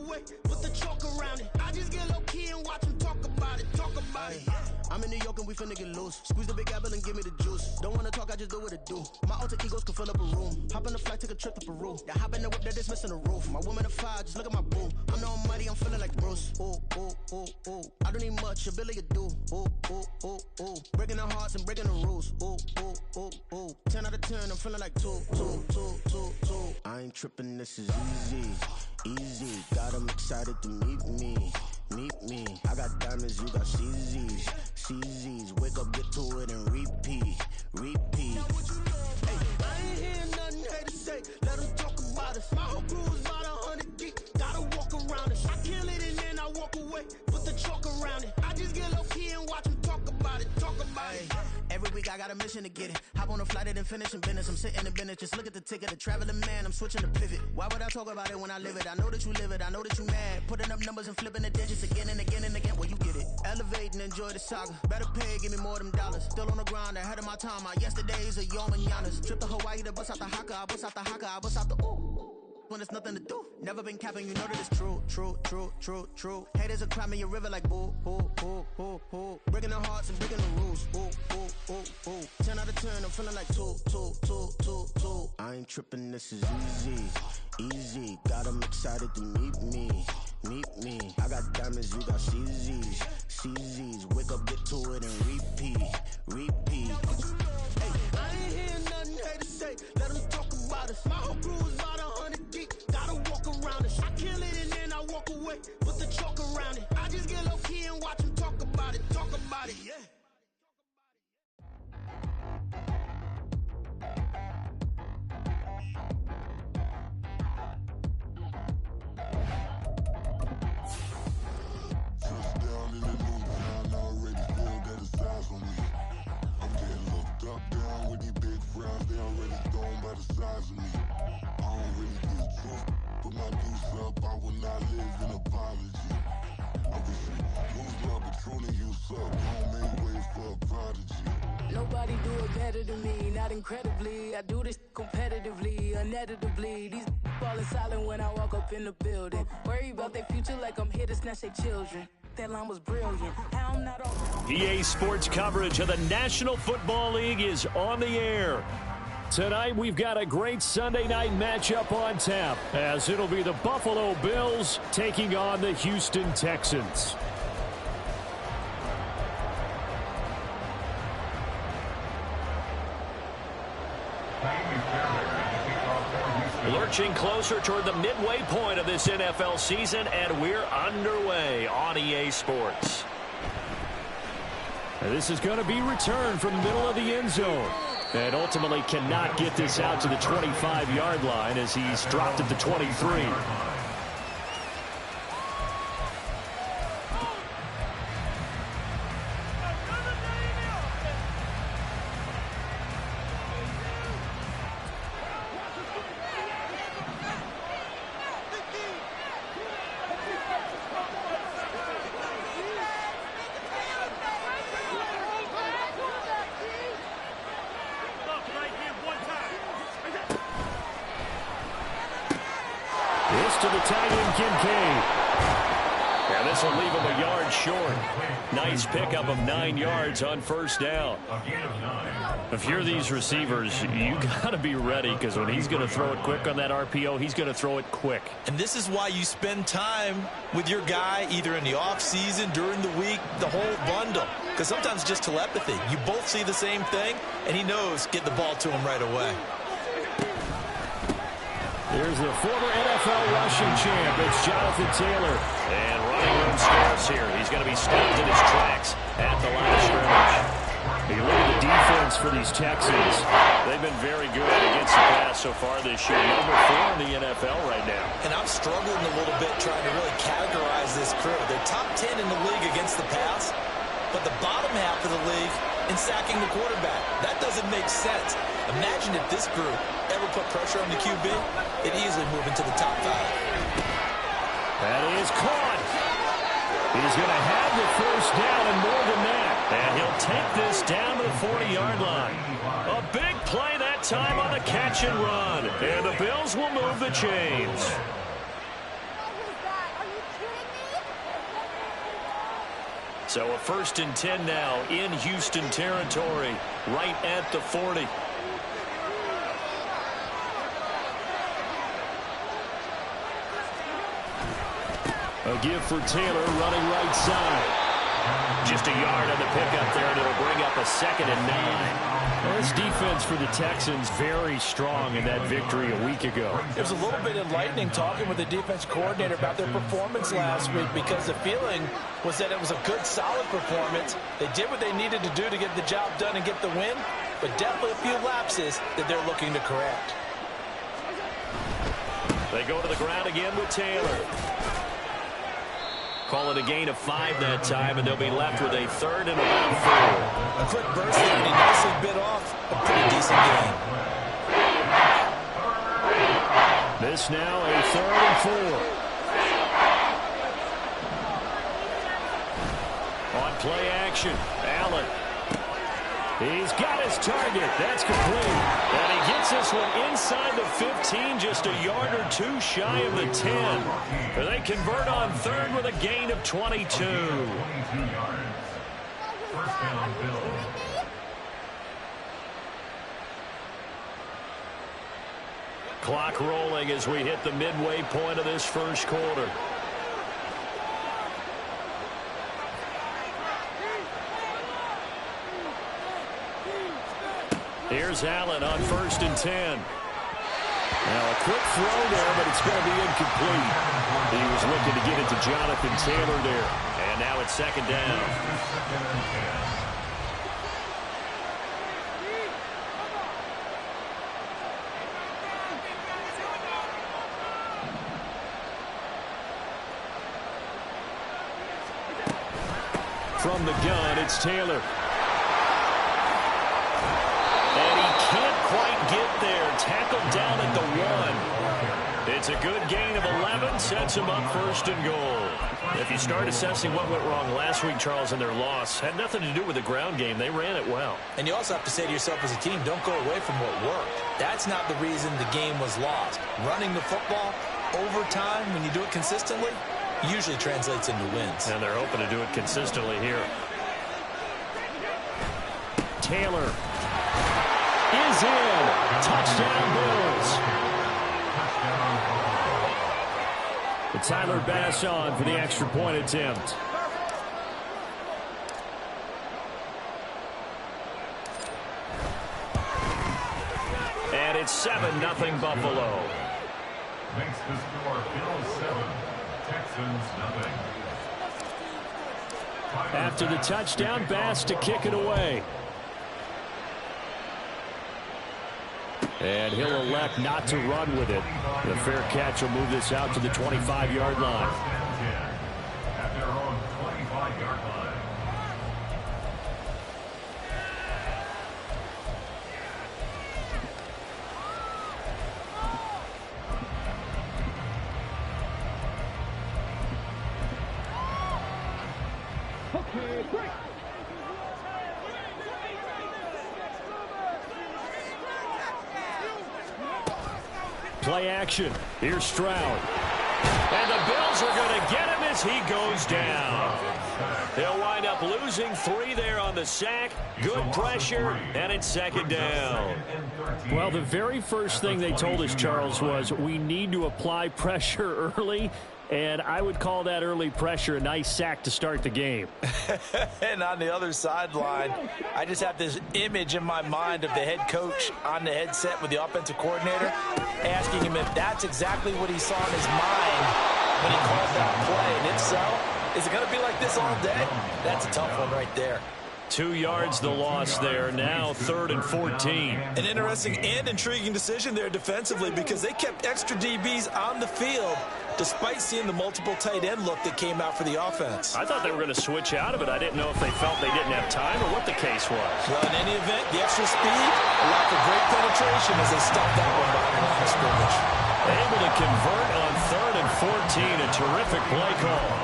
away, put the chalk around it. I just get low key and watch them talk about it. I'm in New York and we finna get loose. Squeeze the big apple and give me the juice. Don't wanna talk, I just do what it do. My alter egos can fill up a room. Hop on the flight, take a trip to Peru. Yeah, hop in the whip, that is missing the roof. My woman a fire, just look at my boo. I'm the almighty, I'm feeling like Bruce. Ooh, ooh, ooh, ooh. I don't need much, a billy a do. Ooh, ooh, ooh, ooh. Breaking the hearts and breaking the rules. Ooh, ooh, ooh, ooh. 10 out of 10, I'm feeling like 2. I ain't tripping, this is easy. Got 'em excited to meet me. I got diamonds, you got CZs. Wake up, get to it and repeat. Hey, I ain't hearing nothing haters say. Let them talk about us. My whole crew is about 100 deep. Gotta walk around it. I kill it and then I walk away. Put the chalk around it. I just get low key and watch them talk about it. Every week I got a mission to get it. Hop on a flight and then finish in business. I'm sitting in business, just look at the ticket. The traveling man, I'm switching to pivot. Why would I talk about it when I live it? I know that you live it, I know that you mad. Putting up numbers and flipping the digits again and again and again. Well, you get it. Elevate and enjoy the saga. Better pay, give me more of them dollars. Still on the grind, ahead of my time. My yesterdays are your mananas. Trip to Hawaii to bust out the haka. I bust out the haka, I bust out the ooh. When there's nothing to do. Never been capping, you know that it's true. Haters will cry me a river like boo. Breaking the hearts and breaking the rules. Ooh. 10 out of 10, I'm feeling like 2. I ain't tripping, this is easy. Got 'em excited to meet me. I got diamonds, you got CZs. Wake up, get to it and repeat. Hey, I ain't hearing nothing haters say. Let them talk about us. My whole crew is about 100 deep. Gotta walk around it. I kill it and then I walk away. Put the chalk around it. I just get low key and watch them talk about it. Yeah. Touchdown in the new town, I already feel that it's eyes on me. I'm getting looked up, down with these big frowns, they already thrown by the size of me. I don't really get tough, put my deuce up, I will not live in apology. I wish you lose my Patron and you suck, don't make way for a prodigy. Nobody do it better than me, not incredibly. I do this competitively, uneditably. These falling silent when I walk up in the building. Worry about their future like I'm here to snatch their children. That line was brilliant. How I'm not on. EA Sports coverage of the National Football League is on the air. Tonight, we've got a great Sunday night matchup on tap, as it'll be the Buffalo Bills taking on the Houston Texans. Lurching closer toward the midway point of this NFL season, and we're underway on EA Sports. And this is going to be returned from the middle of the end zone. And ultimately cannot get this out to the 25-yard line as he's dropped at the 23. To the tight end, Kincaid. And this will leave him a yard short. Nice pickup of 9 yards on first down. If you're these receivers, you got to be ready, because when he's going to throw it quick on that RPO, he's going to throw it quick. And this is why you spend time with your guy, either in the offseason, during the week, the whole bundle. Because sometimes just telepathy. You both see the same thing, and he knows get the ball to him right away. Here's the former NFL rushing champ. It's Jonathan Taylor. And running room scarce here. He's going to be stopped in his tracks at the line of scrimmage. You look at the defense for these Texans. They've been very good against the pass so far this year. Number 4 in the NFL right now. And I'm struggling a little bit trying to really categorize this crew. They're top 10 in the league against the pass, but the bottom half of the league in sacking the quarterback. That doesn't make sense. Imagine if this group ever put pressure on the QB, it'd easily move into the top 5. That is caught. He's going to have the first down and more than that. And he'll take this down to the 40-yard line. A big play that time on the catch and run. And the Bills will move the chains. So a 1st and 10 now in Houston territory, right at the 40. A give for Taylor running right side. Just a yard on the pickup there, and it'll bring up a 2nd and 9. Well, this defense for the Texans very strong in that victory a week ago. It was a little bit enlightening talking with the defense coordinator about their performance last week, because the feeling was that it was a good, solid performance. They did what they needed to do to get the job done and get the win, but definitely a few lapses that they're looking to correct. They go to the ground again with Taylor. Call it a gain of 5 that time, and they'll be left with a 3rd and about 4. A quick burst there, and he nicely bit off a pretty decent gain. This now a 3rd and 4. On play action, Allen. He's got his target. That's complete. And he gets this one inside the 15, just a yard or 2 shy of the 10. And they convert on 3rd with a gain of 22. Clock rolling as we hit the midway point of this first quarter. Here's Allen on 1st and 10. Now a quick throw there, but it's going to be incomplete. He was looking to get it to Jonathan Taylor there. And now it's 2nd down. From the gun, it's Taylor. Can't quite get there. Tackled down at the 1. It's a good gain of 11. Sets him up 1st and goal. If you start assessing what went wrong last week, Charles, in their loss, had nothing to do with the ground game. They ran it well. And you also have to say to yourself as a team, don't go away from what worked. That's not the reason the game was lost. Running the football over time, when you do it consistently, usually translates into wins. And they're hoping to do it consistently here. Taylor is in. Touchdown Bills. And Tyler Bass on for the extra point attempt. And it's 7-0 Buffalo. Makes the score Bills 7, Texans nothing. After the touchdown, Bass to kick it away. And he'll elect not to run with it. The fair catch will move this out to the 25-yard line. At their own 25-yard line. Play action. Here's Stroud. And the Bills are going to get him as he goes down. They'll wind up losing 3 there on the sack. Good pressure, and it's 2nd down. Well, the very first thing they told us, Charles, was we need to apply pressure early. And I would call that early pressure a nice sack to start the game. And on the other sideline, I just have this image in my mind of the head coach on the headset with the offensive coordinator asking him if that's exactly what he saw in his mind when he called that play. And if so, is it going to be like this all day? That's a tough one right there. 2 yards the loss there. Now 3rd and 14. An interesting and intriguing decision there defensively, because they kept extra DBs on the field despite seeing the multiple tight end look that came out for the offense. I thought they were going to switch out of it. I didn't know if they felt they didn't have time or what the case was. Well, in any event, the extra speed, a lack of great penetration as they stopped that one by the line of scrimmage. Able to convert on 3rd and 14. A terrific play call.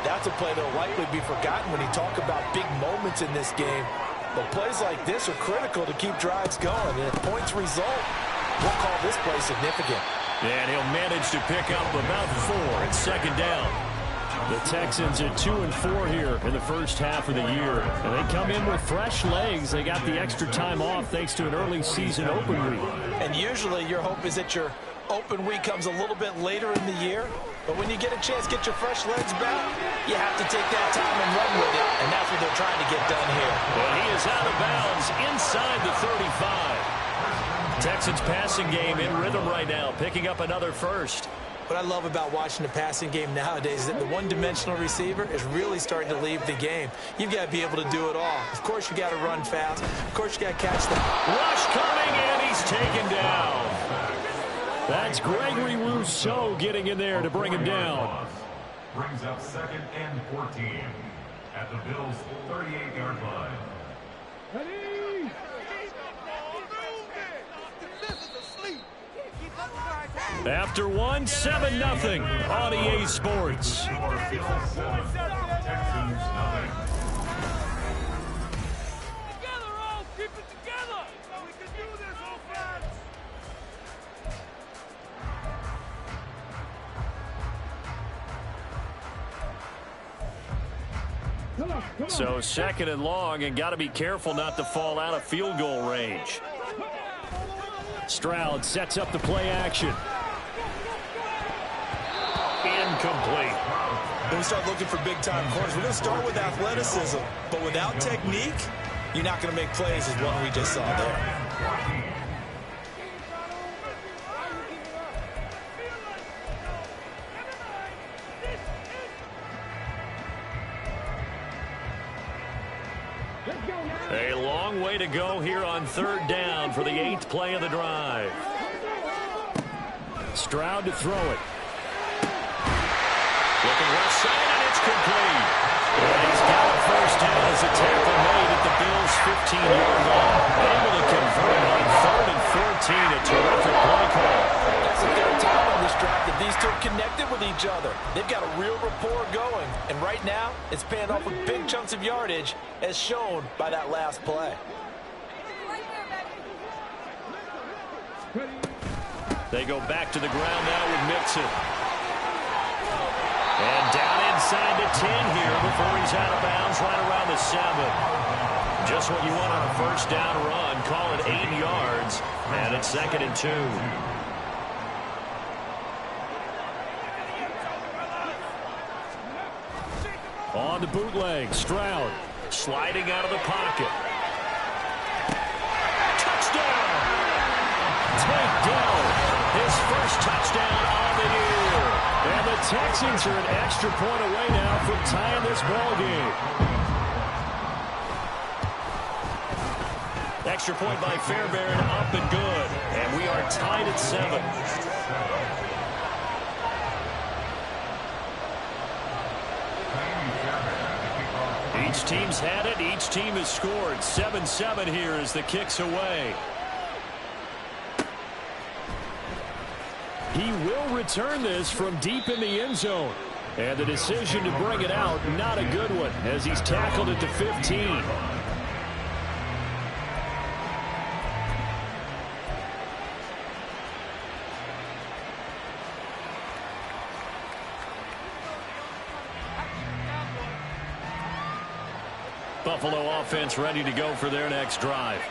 That's a play that will likely be forgotten when you talk about big moments in this game. But plays like this are critical to keep drives going. And if points result, we'll call this play significant. And he'll manage to pick up about 4 at 2nd down. The Texans at 2-4 here in the first half of the year. And they come in with fresh legs. They got the extra time off thanks to an early season open week. And usually your hope is that your open week comes a little bit later in the year. But when you get a chance to get your fresh legs back, you have to take that time and run with it. And that's what they're trying to get done here. And he is out of bounds inside the 35. Texans passing game in rhythm right now, picking up another first. What I love about watching the passing game nowadays is that the one-dimensional receiver is really starting to leave the game. You've got to be able to do it all. Of course, you got to run fast. Of course, you got to catch the rush coming, and he's taken down. That's Gregory Rousseau getting in there to bring him down. Brings up 2nd and 14 at the Bills' 38-yard line. After one, 7-0 on EA Sports. So 2nd and long, and got to be careful not to fall out of field goal range. Stroud sets up the play action. Incomplete. When we start looking for big-time corners, we're going to start with athleticism. But without technique, you're not going to make plays as one we just saw there. A long way to go here on 3rd down for the 8th play of the drive. Stroud to throw it. Looking left side, and it's complete. And he's got a first down as a tackle made at the Bills' 15-yard line. Able to convert on 3rd and 14. A terrific play call. That's the 3rd time on this drive that these two have connected with each other. They've got a real rapport going. And right now, it's paying off with big chunks of yardage, as shown by that last play. They go back to the ground now with Mixon. And down inside the 10 here before he's out of bounds right around the 7. Just what you want on a first down run. Call it 8 yards. And it's 2nd and 2. On the bootleg, Stroud sliding out of the pocket. Touchdown! Takedown! His first touchdown of the year. And the Texans are an extra point away now from tying this ball game. Extra point by Fairbairn, up and good. And we are tied at 7. Each team's had it. Each team has scored. 7-7 here as the kick's away. He will return this from deep in the end zone. And the decision to bring it out, not a good one, as he's tackled at the 15. Buffalo offense ready to go for their next drive.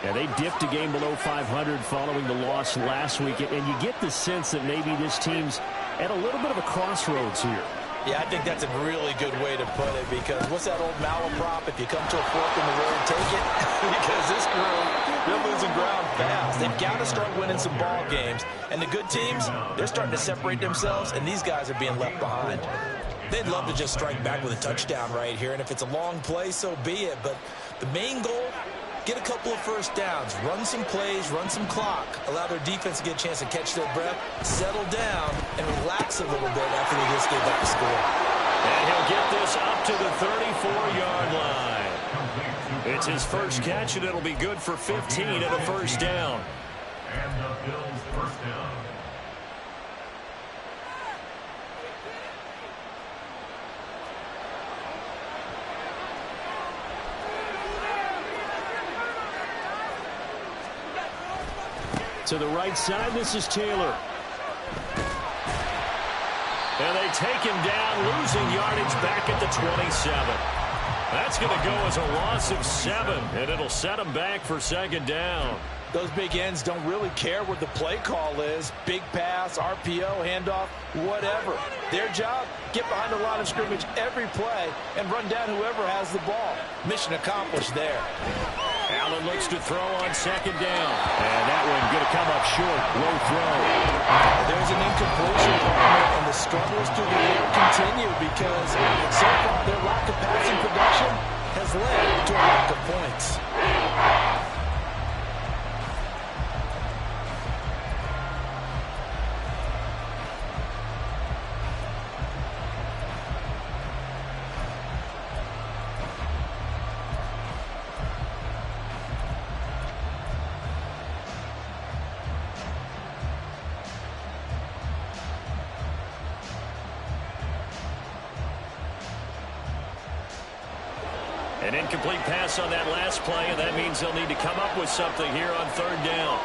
Yeah, they dipped a game below 500 following the loss last week, and you get the sense that maybe this team's at a little bit of a crossroads here. Yeah, I think that's a really good way to put it, because what's that old malaprop? If you come to a fork in the road, take it. Because this group, they're losing ground fast. They've got to start winning some ball games. And the good teams, they're starting to separate themselves, and these guys are being left behind. They'd love to just strike back with a touchdown right here, and if it's a long play, so be it. But the main goal, get a couple of first downs, run some plays, run some clock, allow their defense to get a chance to catch their breath, settle down, and relax a little bit after they just gave up the score. And he'll get this up to the 34-yard line. It's his first catch, and it'll be good for 15 and a first down. And the Bills' first down. To the right side, this is Taylor. And they take him down, losing yardage back at the 27. That's going to go as a loss of 7, and it'll set him back for second down. Those big ends don't really care what the play call is. Big pass, RPO, handoff, whatever. Their job, get behind the line of scrimmage every play and run down whoever has the ball. Mission accomplished there. Allen looks to throw on second down. And that one going to come up short. Low throw. There's an incompletion, and the struggles through the air continue because so far their lack of passing production has led to a lack of points. An incomplete pass on that last play, and that means they'll need to come up with something here on third down.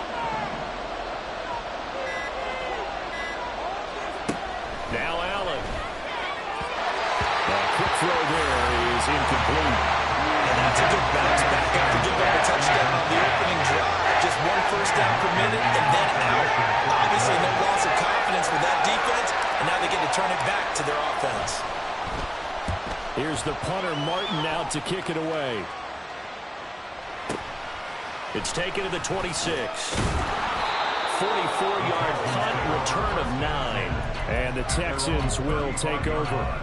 Now Allen. A quick throw there is incomplete. And that's a good bounce back after giving up a touchdown on the opening drive. Just 1 first down per minute and then out. Obviously no loss of confidence with that defense, and now they get to turn it back to their offense. Here's the punter, Martin, out to kick it away. It's taken to the 26. 44-yard punt, return of 9. And the Texans will take over.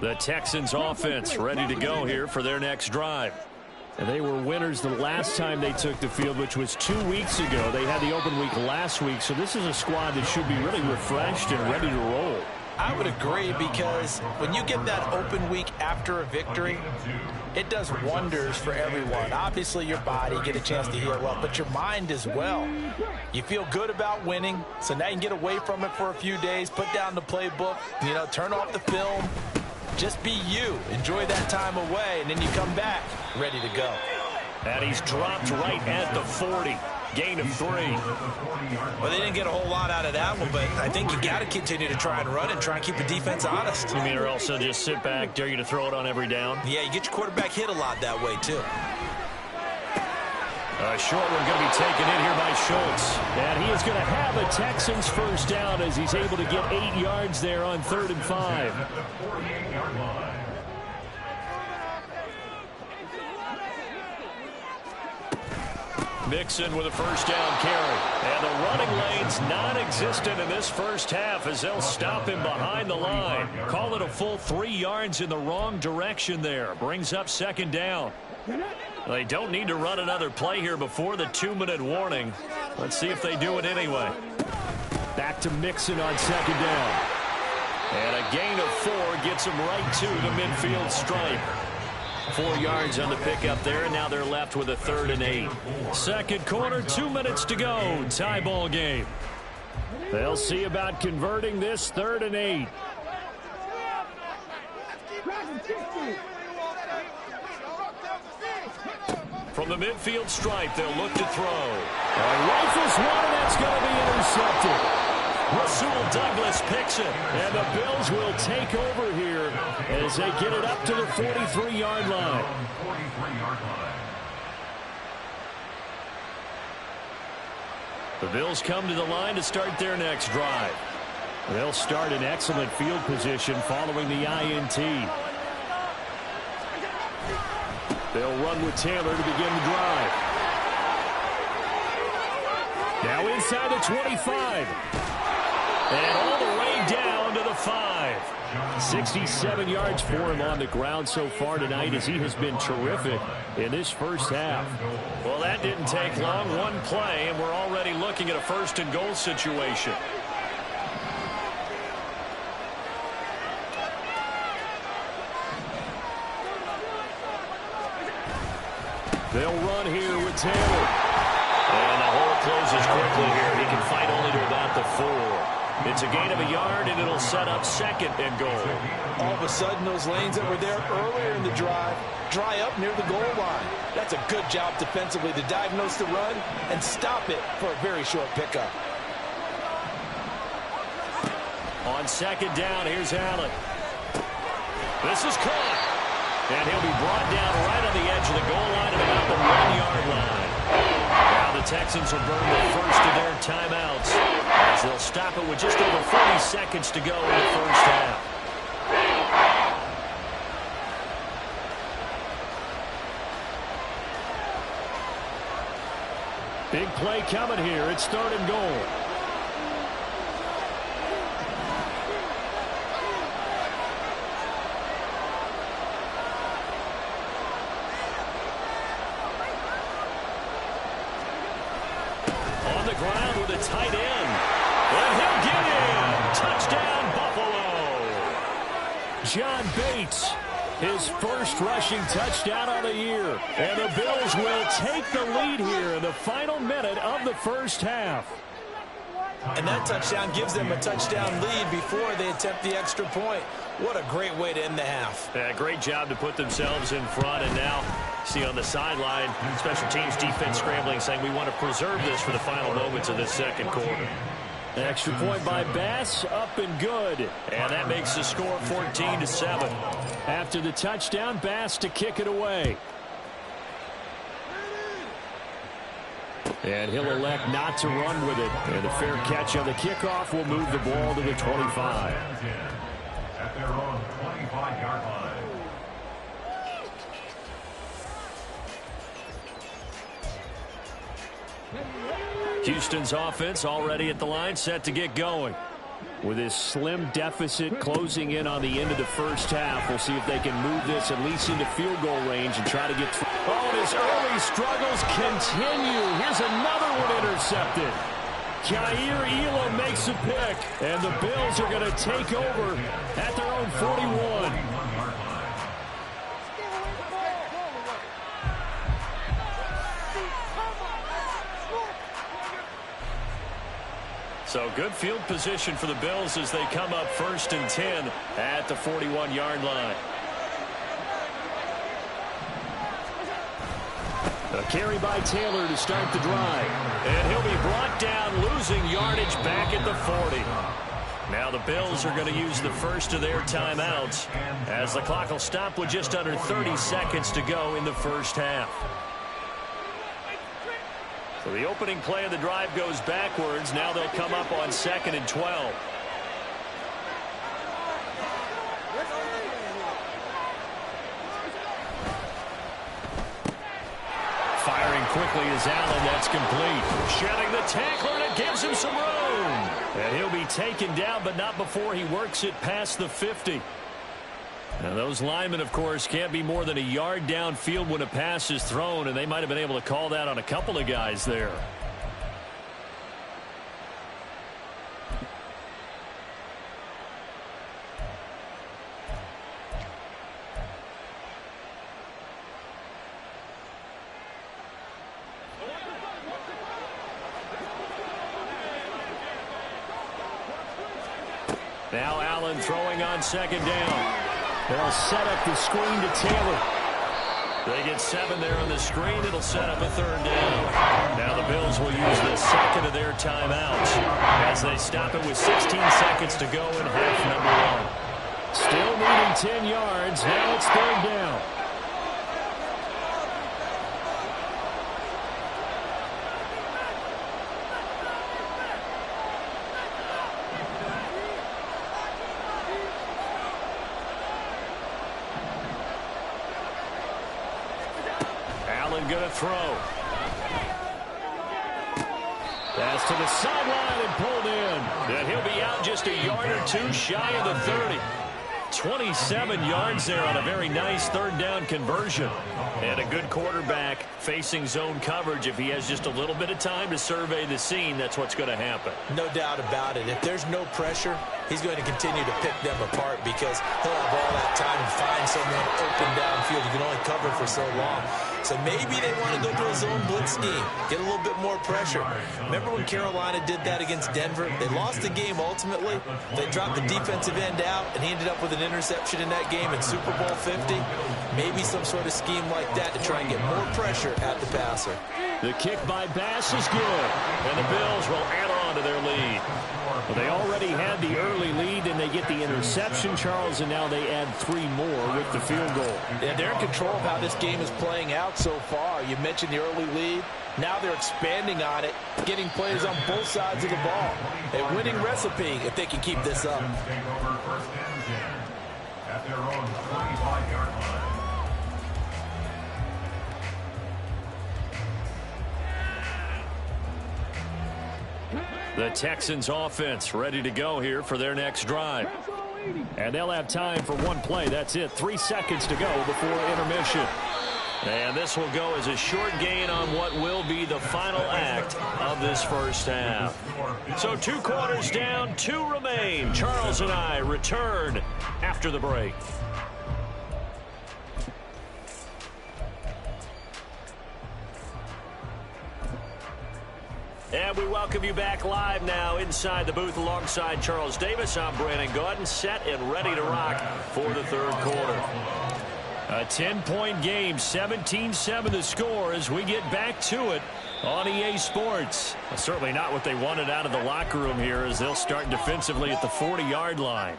The Texans offense ready to go here for their next drive. And they were winners the last time they took the field, which was 2 weeks ago. They had the open week last week, so this is a squad that should be really refreshed and ready to roll. I would agree, because when you get that open week after a victory, it does wonders for everyone. Obviously, your body, get a chance to heal up, but your mind as well. You feel good about winning, so now you can get away from it for a few days, put down the playbook, turn off the film. Just be you. Enjoy that time away, and then you come back ready to go. And he's dropped right at the 40. Gain of 3. Well, they didn't get a whole lot out of that one, but I think you got to continue to try and run and try and keep the defense honest. You mean, or also just sit back, dare you to throw it on every down? Yeah, you get your quarterback hit a lot that way, too. A short one going to be taken in here by Schultz. And he is going to have a Texans first down as he's able to get 8 yards there on 3rd and 5. Mixon with a first down carry. And the running lane's non-existent in this first half as they'll stop him behind the line. Call it a full 3 yards in the wrong direction there. Brings up second down. They don't need to run another play here before the 2-minute warning. Let's see if they do it anyway. Back to Mixon on second down. And a gain of 4 gets him right to the midfield stripe. 4 yards on the pickup there, and now they're left with a 3rd and 8. Second quarter, 2 minutes to go. Tie ball game. They'll see about converting this 3rd and 8. From the midfield stripe, they'll look to throw. Rifles one, and that's going to be intercepted. Rasul Douglas picks it, and the Bills will take over here as they get it up to the 43-yard line. The Bills come to the line to start their next drive. They'll start in excellent field position following the INT. They'll run with Taylor to begin the drive. Now inside the 25. And all the way down to the 5. 67 yards for him on the ground so far tonight as he has been terrific in this first half. Well, that didn't take long. One play, and we're already looking at a 1st and goal situation. They'll run here with Taylor. And the hole closes quickly here. He can fight only to about the 4. It's a gain of a yard, and it'll set up 2nd and goal. All of a sudden, those lanes that were there earlier in the drive dry up near the goal line. That's a good job defensively to diagnose the run and stop it for a very short pickup. On second down, here's Allen. This is caught. And he'll be brought down right on the edge of the goal line at about the 1-yard line. Now the Texans will burn the first of their timeouts as they'll stop it with just over 40 seconds to go in the first half. Big play coming here. It's 3rd and goal. On the ground with a tight end. And he'll get in. Touchdown, Buffalo. John Bates, his first rushing touchdown of the year. And the Bills will take the lead here in the final minute of the first half. And that touchdown gives them a touchdown lead before they attempt the extra point. What a great way to end the half. Yeah, great job to put themselves in front. And now, see on the sideline, special teams defense scrambling, saying we want to preserve this for the final moments of this second quarter. An extra point by Bass, up and good. And that makes the score 14-7. After the touchdown, Bass to kick it away. And he'll elect not to run with it. And a fair catch on the kickoff will move the ball to the 25. At their own 25-yard line. Houston's offense already at the line, set to get going. With his slim deficit closing in on the end of the first half, we'll see if they can move this at least into field goal range and try to get through. Oh, and his early struggles continue. Here's another one intercepted. Kaiir Elam makes a pick, and the Bills are going to take over at their own 41. So good field position for the Bills as they come up 1st and 10 at the 41-yard line. A carry by Taylor to start the drive. And he'll be brought down, losing yardage back at the 40. Now the Bills are going to use the first of their timeouts as the clock will stop with just under 30 seconds to go in the first half. So the opening play of the drive goes backwards. Now they'll come up on 2nd and 12. Firing quickly is Allen. That's complete. Shedding the tackler, and it gives him some room. And he'll be taken down, but not before he works it past the 50. Now those linemen, of course, can't be more than a yard downfield when a pass is thrown, and they might have been able to call that on a couple of guys there. Now Allen throwing on 2nd down. They'll set up the screen to Taylor. They get 7 there on the screen. It'll set up a 3rd down. Now the Bills will use the second of their timeouts as they stop it with 16 seconds to go in half number 1. Still needing 10 yards. Now it's 3rd down. Going to throw. Pass to the sideline and pulled in. And he'll be out just a yard or two shy of the 30. 27 yards there on a very nice 3rd down conversion. And a good quarterback facing zone coverage. If he has just a little bit of time to survey the scene, that's what's going to happen. No doubt about it. If there's no pressure, he's going to continue to pick them apart because he'll have all that time to find someone open downfield. You can only cover for so long. So maybe they want to go to a zone blitz scheme, get a little bit more pressure. Remember when Carolina did that against Denver? They lost the game ultimately. They dropped the defensive end out, and he ended up with an interception in that game in Super Bowl 50. Maybe some sort of scheme like that to try and get more pressure at the passer. The kick by Bass is good, and the Bills will add on to their lead. Well, they already had the early lead, and they get the interception, Charles, and now they add 3 more with the field goal. Yeah, they're in control of how this game is playing out so far. You mentioned the early lead. Now they're expanding on it, getting plays on both sides of the ball. A winning recipe if they can keep this up. Take over first and 10 at their own 25-yard line. The Texans offense ready to go here for their next drive. And they'll have time for one play. That's it. 3 seconds to go before intermission. And this will go as a short gain on what will be the final act of this first half. So 2 quarters down, 2 remain. Charles and I return after the break. And we welcome you back live now inside the booth alongside Charles Davis. I'm Brandon Gaudin, set and ready to rock for the third quarter. A 10-point game, 17-7 the score as we get back to it on EA Sports. Well, certainly not what they wanted out of the locker room here as they'll start defensively at the 40-yard line.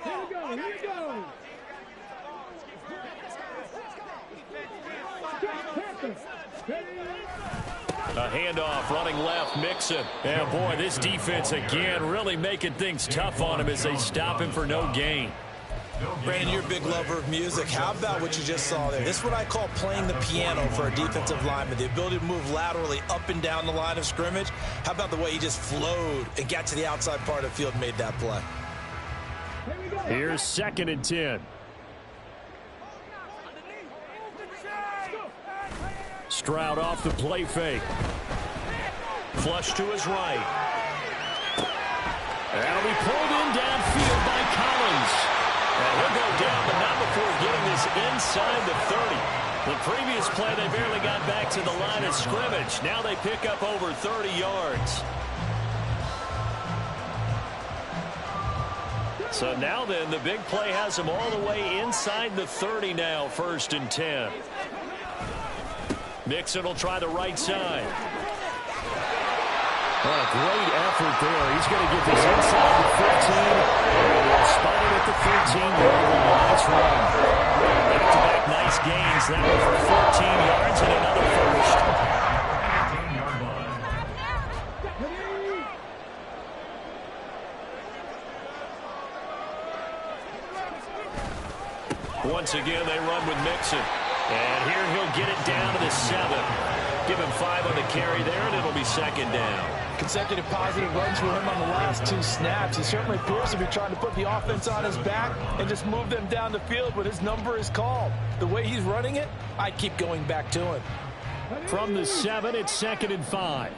Here we go. A handoff running left, Mixon. And boy, this defense again really making things tough on him as they stop him for no gain. Brandon, you're a big lover of music. How about what you just saw there? This is what I call playing the piano for a defensive lineman. The ability to move laterally up and down the line of scrimmage. How about the way he just flowed and got to the outside part of the field and made that play? Here's 2nd and 10. Stroud off the play fake. Flush to his right. That'll be pulled in downfield by Collins. And he'll go down, but not before getting this inside the 30. The previous play, they barely got back to the line of scrimmage. Now they pick up over 30 yards. So now then, the big play has them all the way inside the 30 now, 1st and 10. Mixon will try the right side. Oh, great effort there. He's going to get this inside the 15. And he'll spot it at the 13-yard line. Nice run. Back-to-back nice gains. That one for 14 yards and another first. 15-yard line. Once again, they run with Mixon. And here he'll get it down to the 7. Give him 5 on the carry there, and it'll be 2nd down. Consecutive positive runs for him on the last 2 snaps. He certainly appears to be trying to put the offense on his back and just move them down the field when his number is called. The way he's running it, I'd keep going back to him. From the 7, it's 2nd and 5.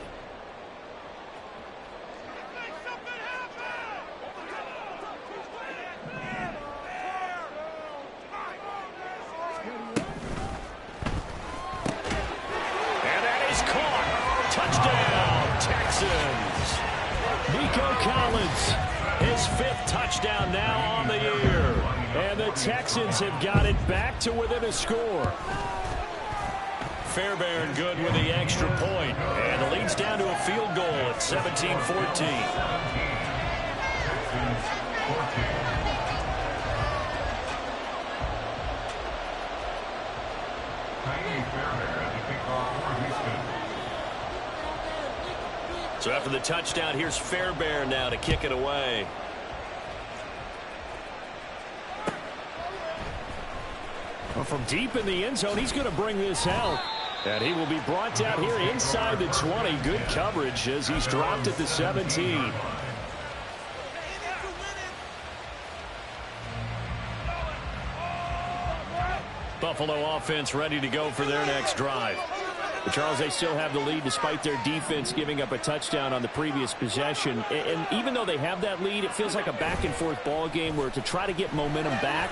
His 5th touchdown now on the year. And the Texans have got it back to within a score. Fairbairn good with the extra point. And the lead's down to a field goal at 17-14. So after the touchdown, here's Fairbairn now to kick it away. Well, from deep in the end zone, he's going to bring this out. And he will be brought down here inside the 20. Good coverage as he's dropped at the 17. Buffalo offense ready to go for their next drive. But Charles, they still have the lead despite their defense giving up a touchdown on the previous possession. And even though they have that lead, it feels like a back-and-forth ball game where to try to get momentum back,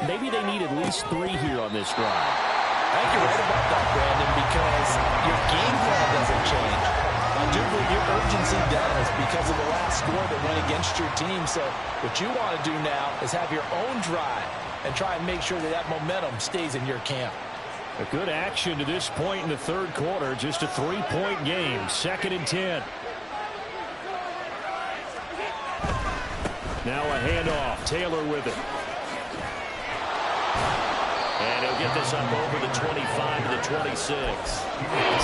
maybe they need at least 3 here on this drive. I think you're right about that, Brandon, because your game plan doesn't change. I do believe your urgency does because of the last score that went against your team. So what you want to do now is have your own drive and try and make sure that that momentum stays in your camp. A good action to this point in the third quarter. Just a 3-point game. 2nd and 10. Now a handoff. Taylor with it. And he'll get this up over the 25 to the 26.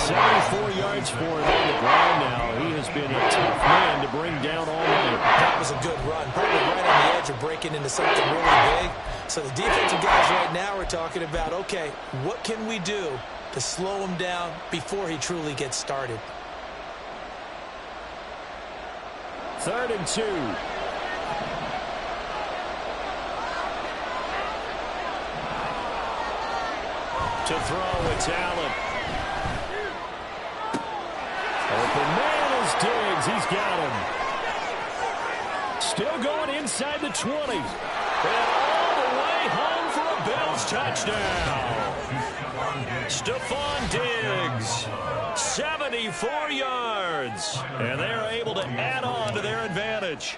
74 yards for him on the ground now. He has been a tough man to bring down all night. That was a good run. Probably right on the edge of breaking into something really big. So the defensive guys right now are talking about, okay, what can we do to slow him down before he truly gets started? 3rd and 2. To throw, it's Allen. Open man is Diggs. He's got him. Still going inside the 20. And all the way home for a Bills touchdown. Stephon Diggs, 74 yards. And they're able to add on to their advantage.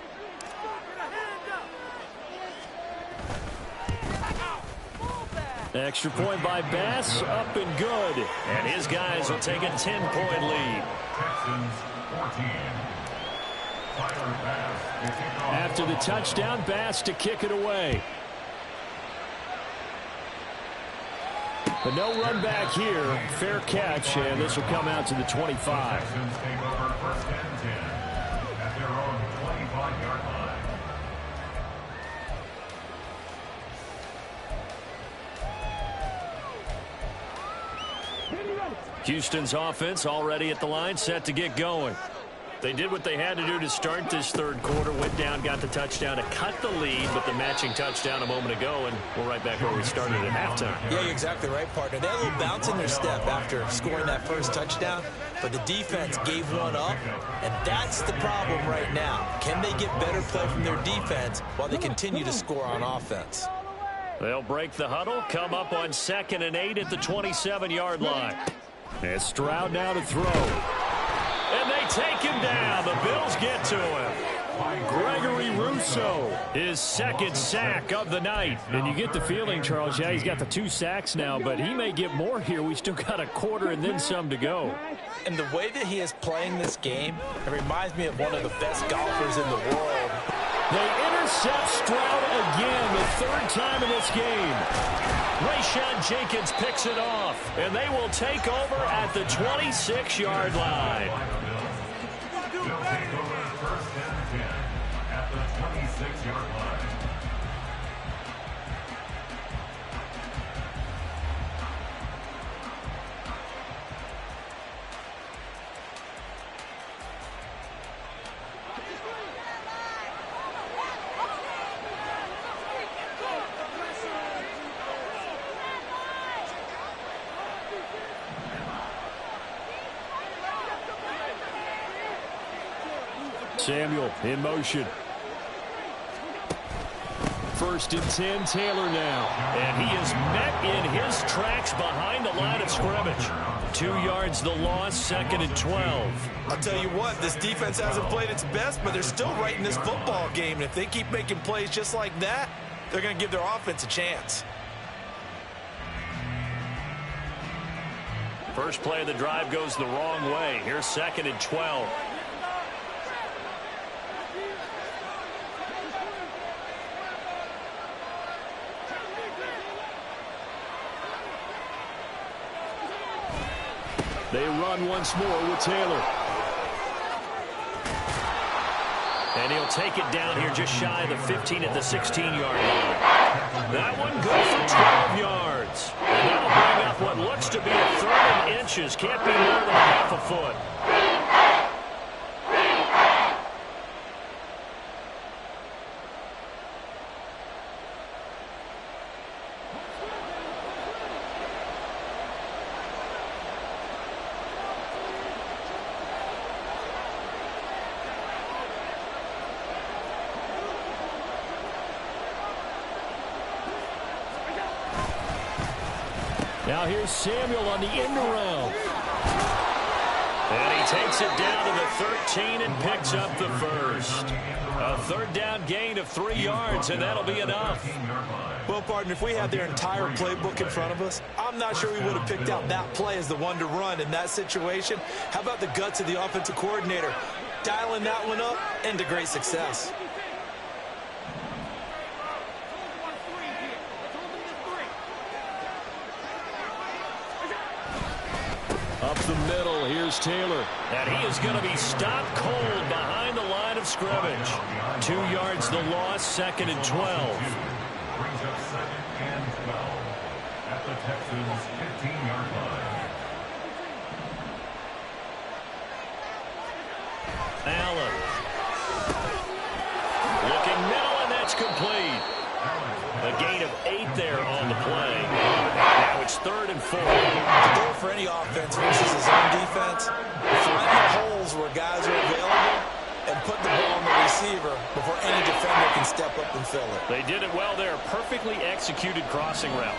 Extra point by Bass, up and good. And his guys will take a 10-point lead. After the touchdown, Bass to kick it away. But no run back here. Fair catch, and this will come out to the 25. Houston's offense already at the line, set to get going. They did what they had to do to start this third quarter. Went down, got the touchdown to cut the lead, but the matching touchdown a moment ago, and we're right back where we started at halftime. Yeah, you're exactly right, partner. They had a little bounce in their step after scoring that first touchdown, but the defense gave one up, and that's the problem right now. Can they get better play from their defense while they continue to score on offense? They'll break the huddle, come up on 2nd and 8 at the 27-yard line. And Stroud now to throw. And they take him down. The Bills get to him. Gregory Rousseau, his 2nd sack of the night. And you get the feeling, Charles, yeah, he's got the 2 sacks now, but he may get more here. We still got a quarter and then some to go. And the way that he is playing this game, it reminds me of one of the best golfers in the world. They intercept Stroud again, the 3rd time in this game. Rayshon Jenkins picks it off, and they will take over at the 26-yard line. They'll take over 1st and 10 at the 26-yard line. Samuel in motion. 1st and 10, Taylor now. And he is met in his tracks behind the line of scrimmage. 2 yards the loss, 2nd and 12. I'll tell you what, this defense hasn't played its best, but they're still right in this football game. And if they keep making plays just like that, they're going to give their offense a chance. First play of the drive goes the wrong way. Here's 2nd and 12. They run once more with Taylor. And he'll take it down here just shy of the 15 at the 16-yard line. That one good for 12 yards. And that'll bring up what looks to be a 3rd and inches. Can't be more than a half a foot. Now here's Samuel on the end around. And he takes it down to the 13 and picks up the first. A third down gain of 3 yards, and that'll be enough. Well, partner, if we had their entire playbook in front of us, I'm not sure we would have picked out that play as the one to run in that situation. How about the guts of the offensive coordinator? Dialing that one up into great success. Up the middle, here's Taylor. And he is going to be stopped cold behind the line of scrimmage. 2 yards the loss, 2nd and 12. Brings up 2nd and 12 at the Texans' 15-yard line. Allen. Looking middle, and that's complete. A gain of 8 there on the play. Now it's 3rd and 4. The goal for any offense versus his own defense, find the holes where guys are available and put the ball on the receiver before any defender can step up and fill it. They did it well there. Perfectly executed crossing route.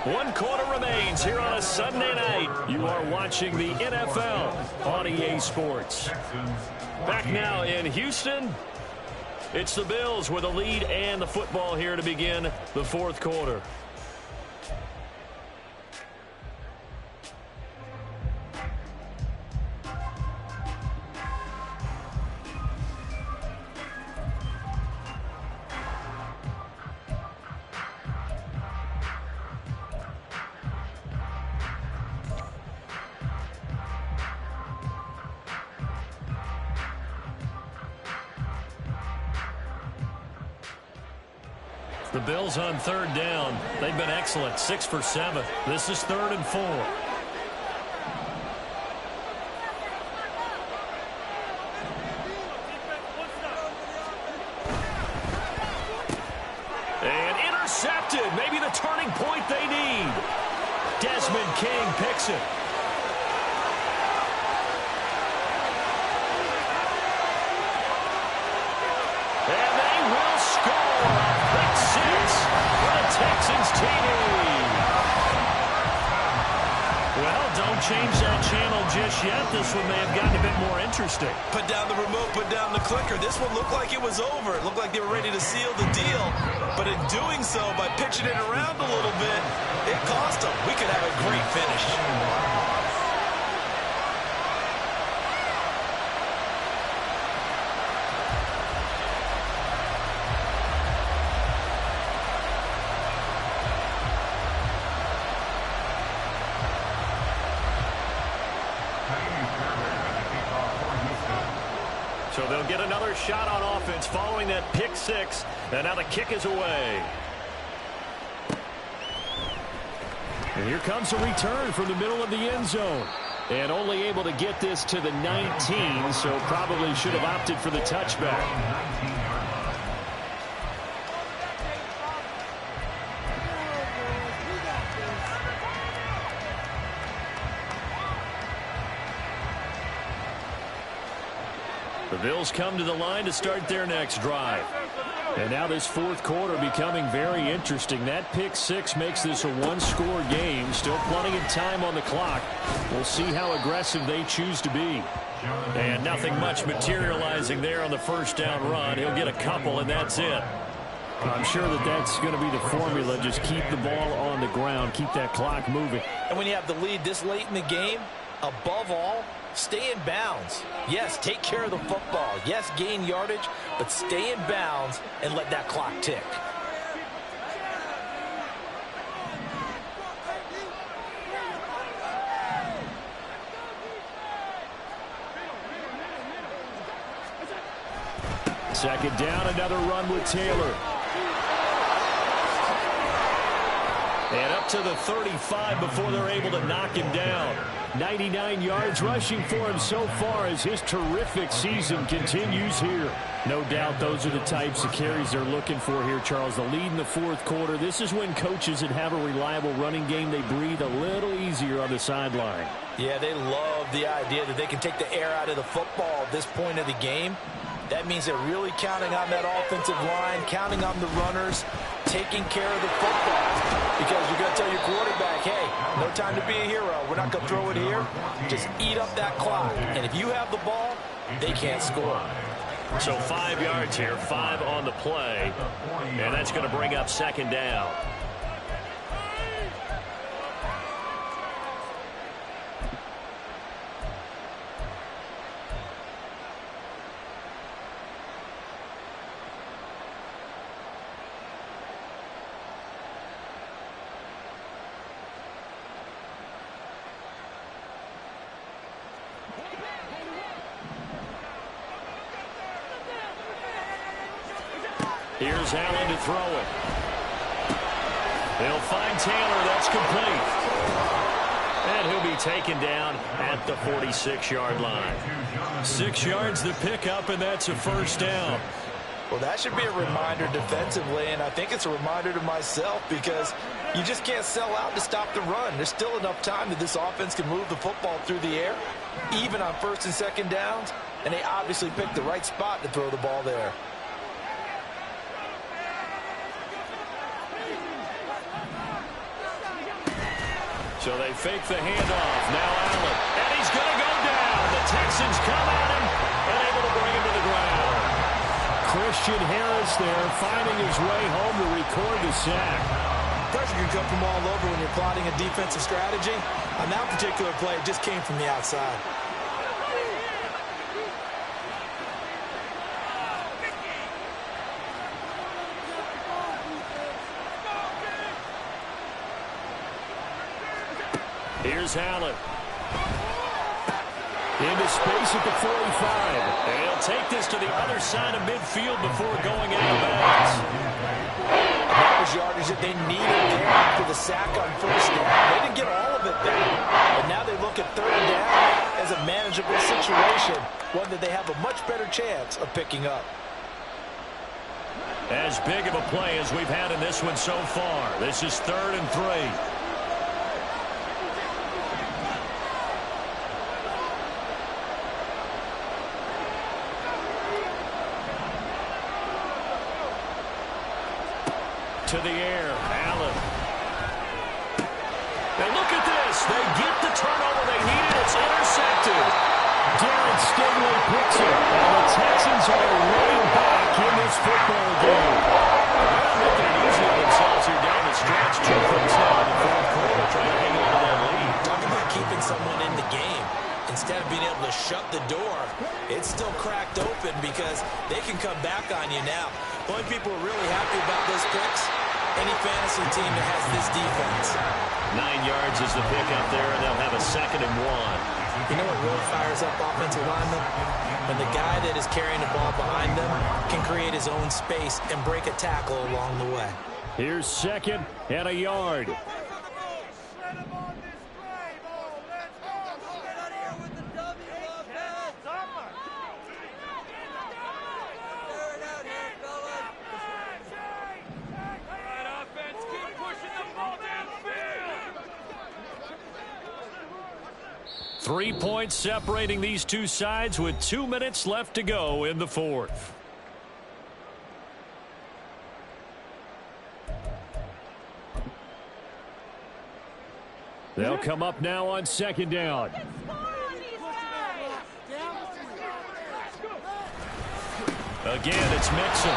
1 quarter remains here on a Sunday night. You are watching the NFL on EA Sports. Back now in Houston, it's the Bills with a lead and the football here to begin the 4th quarter. The Bills on 3rd down. They've been excellent, 6 for 7. This is 3rd and 4. And intercepted. Maybe the turning point they need. Desmond King picks it. And they will score. Pick 6 for the Texans TD. Well, don't change that channel just yet. This one may have gotten a bit more interesting. Put down the remote, put down the clicker. This one looked like it was over. It looked like they were ready to seal the deal. But in doing so, by pitching it around a little bit, it cost them. We could have a great finish. So they'll get another shot on offense following that pick 6. And now the kick is away. And here comes a return from the middle of the end zone. And only able to get this to the 19, so probably should have opted for the touchback. The Bills come to the line to start their next drive. And now this 4th quarter becoming very interesting. That pick 6 makes this a 1-score game. Still plenty of time on the clock. We'll see how aggressive they choose to be. And nothing much materializing there on the 1st down run. He'll get a couple, and that's it. I'm sure that that's going to be the formula. Just keep the ball on the ground. Keep that clock moving. And when you have the lead this late in the game, above all, stay in bounds. Yes, take care of the football. Yes, gain yardage, but stay in bounds and let that clock tick. Second down, another run with Taylor. And up to the 35 before they're able to knock him down. 99 yards rushing for him so far as his terrific season continues here. No doubt those are the types of carries they're looking for here, Charles. The lead in the 4th quarter. This is when coaches that have a reliable running game, they breathe a little easier on the sideline. Yeah, they love the idea that they can take the air out of the football at this point of the game. That means they're really counting on that offensive line, counting on the runners, taking care of the football. Because you're going to tell your quarterback, hey, no time to be a hero. We're not going to throw it here. Just eat up that clock. And if you have the ball, they can't score. So 5 yards here, 5 on the play. And that's going to bring up second down. Here's Allen to throw it. He'll find Taylor. That's complete. And he'll be taken down at the 46-yard line. 6 yards to pick up, and that's a first down. Well, that should be a reminder defensively, and I think it's a reminder to myself because you just can't sell out to stop the run. There's still enough time that this offense can move the football through the air, even on first and second downs, and they obviously picked the right spot to throw the ball there. So they fake the handoff. Now Allen. And he's going to go down. The Texans come at him and able to bring him to the ground. Christian Harris there finding his way home to record the sack. Pressure can come from all over when you're plotting a defensive strategy. On that particular play, it just came from the outside. Here's Allen. Into space at the 45. And he'll take this to the other side of midfield before going out of bounds. That was yardage that they needed there after the sack on first down. They didn't get all of it back. But now they look at third down as a manageable situation, one that they have a much better chance of picking up. As big of a play as we've had in this one so far. This is 3rd and 3. To the air, Allen. And look at this. They get the turnover they needed. It's intercepted. Darren Stingley picks it. And the Texans are right back in this football game. They're not making it easy on themselves here down the stretch. 2 points now in the 4th quarter, trying to hang on to that lead. Talk about keeping someone in the game. Instead of being able to shut the door, it's still cracked open because they can come back on you now. The only people who are really happy about those picks, any fantasy team that has this defense. 9 yards is the pickup there, and they'll have a 2nd and 1. You know what really fires up offensive linemen? When the guy that is carrying the ball behind them can create his own space and break a tackle along the way. Here's 2nd and a yard. Three points separating these two sides with 2 minutes left to go in the 4th. They'll come up now on 2nd down. Again, it's Mixon.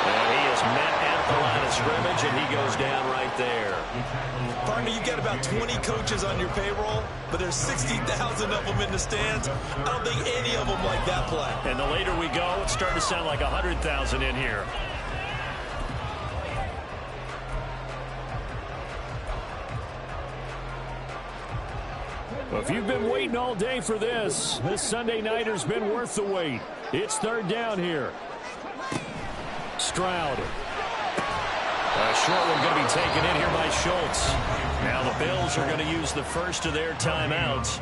And he is met at the line of scrimmage, and he goes down right there. Partner, you got about 20 coaches on your payroll, but there's 60,000 of them in the stands. I don't think any of them like that play. And the later we go, it's starting to sound like 100,000 in here. Well, if you've been waiting all day for this Sunday nighter's been worth the wait. It's 3rd down here. Stroud. A short one going to be taken in here by Schultz. Now the Bills are going to use the first of their timeouts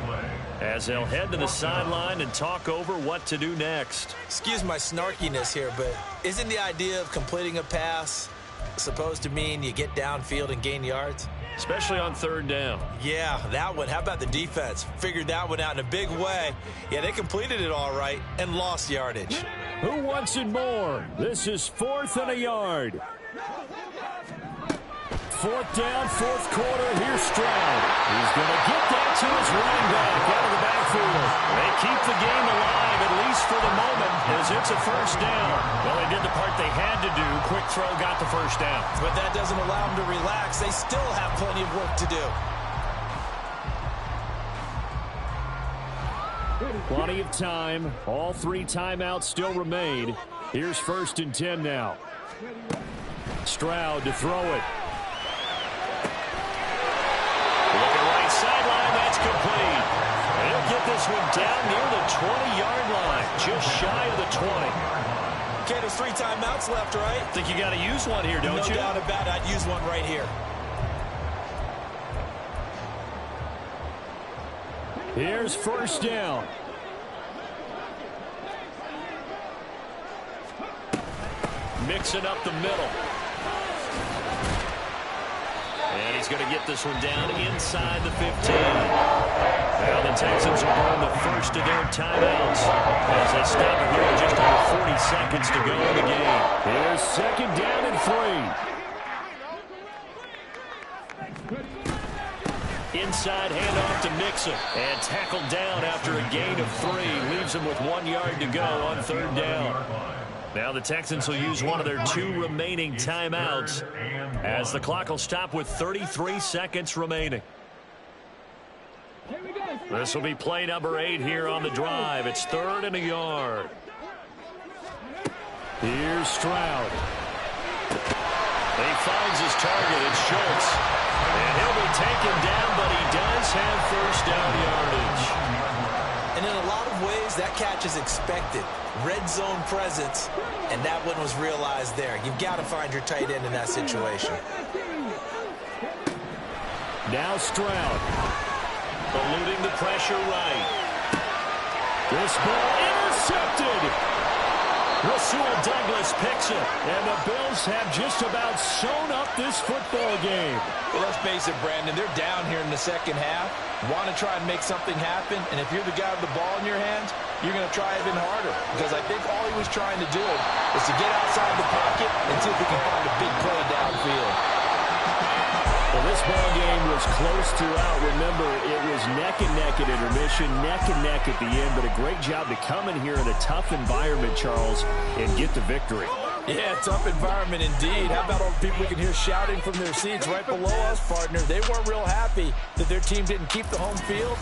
as they'll head to the sideline and talk over what to do next. Excuse my snarkiness here, but isn't the idea of completing a pass supposed to mean you get downfield and gain yards? Especially on 3rd down. Yeah, that one. How about the defense? Figured that one out in a big way. Yeah, they completed it all right and lost yardage. Who wants it more? This is 4th and a yard. 4th down, 4th quarter. Here's Stroud. He's going to get that to his running back out of the backfield. They keep the game alive, at least for the moment, as it's a 1st down. Well, they did the part they had to do. Quick throw got the 1st down. But that doesn't allow them to relax. They still have plenty of work to do. Plenty of time. All 3 timeouts still remain. Here's 1st and 10 now. Stroud to throw it. Looking right sideline, that's complete. They'll get this one down near the 20-yard line, just shy of the 20. Okay, there's 3 timeouts left, right? Think you got to use one here, don't you? No doubt about it. I'd use one right here. Here's 1st down. Mixing up the middle. And he's going to get this one down inside the 15. Now the Texans are going the first of their timeouts as they stop it here with just under 40 seconds to go in the game. Here's 2nd down and 3. Inside handoff to Mixon. And tackled down after a gain of 3. Leaves him with 1 yard to go on 3rd down. Now the Texans will use one of their 2 remaining timeouts as the clock will stop with 33 seconds remaining. This will be play number 8 here on the drive. It's 3rd and a yard. Here's Stroud. He finds his target. It's Schultz. And he'll be taken down, but he does have 1st down yardage. And in a lot of ways, that catch is expected. Red zone presence, and that one was realized there. You've got to find your tight end in that situation. Now Stroud. Eluding the pressure right. This ball intercepted. Rasul Douglas picks it, and the Bills have just about sewn up this football game. Well, let's face it, Brandon, they're down here in the 2nd half. Want to try and make something happen, and if you're the guy with the ball in your hands, you're going to try even harder, because I think all he was trying to do is to get outside the pocket and see if he can find a big play downfield. Well, this ball game was close throughout. Remember, it was neck and neck at intermission, neck and neck at the end, but a great job to come in here in a tough environment, Charles, and get the victory. Yeah, tough environment indeed. How about all the people we can hear shouting from their seats right below us, partner? They weren't real happy that their team didn't keep the home field.